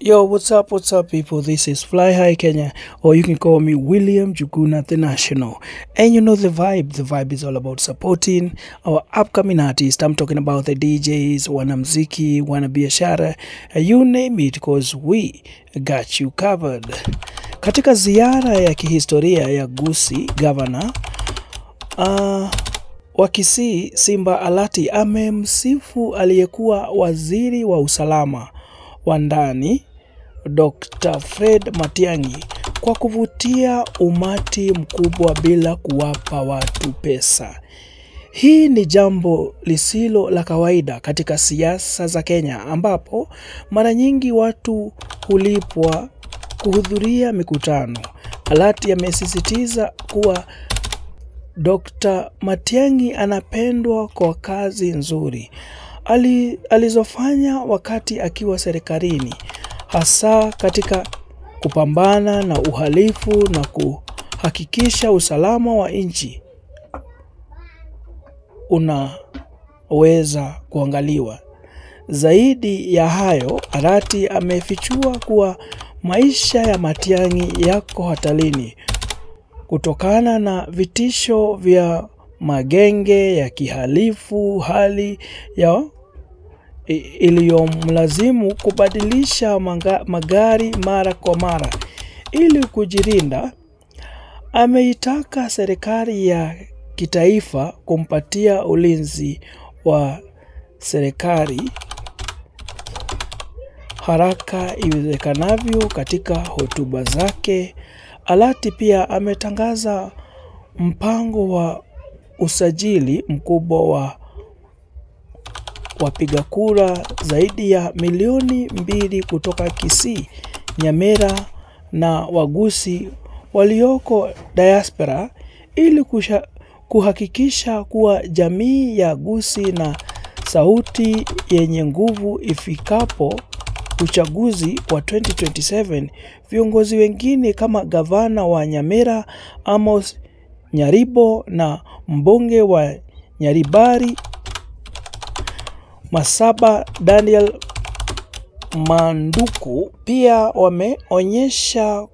Yo, what's up, people? This is Fly High Kenya, or you can call me William Juguna the National. And you know the vibe. The vibe is all about supporting our upcoming artists. I'm talking about the DJs, wanamziki, wanabiashara, you name it, because we got you covered. Katika ziara ya kihistoria ya Gusii, Governor wa Kisii Simba Arati amemsifu aliyekuwa waziri wa usalama wa ndani Dr. Fred Matiang'i kwa kuvutia umati mkubwa bila kuwapa watu pesa. Hii ni jambo lisilo la kawaida katika siasa za Kenya, ambapo mara nyingi watu hulipwa kuhudhuria mikutano. Arati amesisitiza kuwa Dr. Matiang'i anapendwa kwa kazi nzuri alizofanya wakati akiwa serikalini, hasa katika kupambana na uhalifu na kuhakikisha usalama wa nchi unaweza kuangaliwa. Zaidi ya hayo, Arati amefichua kuwa maisha ya Matiang'i yako hatarini kutokana na vitisho vya magenge ya kihalifu, hali ya iliyomlazimu kubadilisha magari mara kwa mara ili kujilinda. Ameitaka serikali ya kitaifa kumpatia ulinzi wa serikali haraka iwezekanavyo. Katika hotuba zake, Arati pia ametangaza mpango wa usajili mkubwa wa wapiga kura zaidi ya milioni 2 kutoka Kisii, Nyamira na Wagusii walioko diaspora ili kuhakikisha kuwa jamii ya Gusii na sauti yenye nguvu ifikapo uchaguzi wa 2027. Viongozi wengine kama gavana wa Nyamira Amos Nyaribo na mbunge wa Nyaribari Masaba Daniel Manduku pia wameonyesha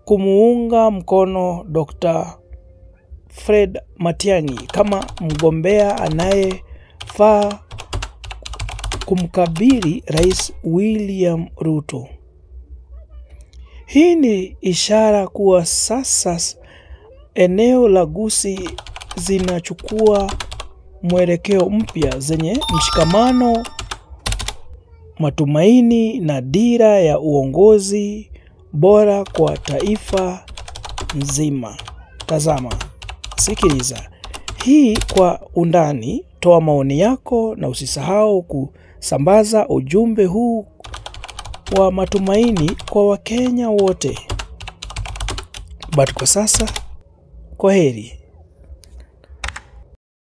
kumuunga mkono Dr. Fred Matiang'i kama mgombea anayefaa kumkabili Rais William Ruto. Hii ni ishara kuwa sasa eneo la Gusii zinachukua mwelekeo mpya zenye mshikamano, matumaini na dira ya uongozi bora kwa taifa nzima. Tazama, sikiliza hii kwa undani, toa maoni yako na usisahau kusambaza ujumbe huu wa matumaini kwa Wakenya wote. But kwa sasa, kwaheri.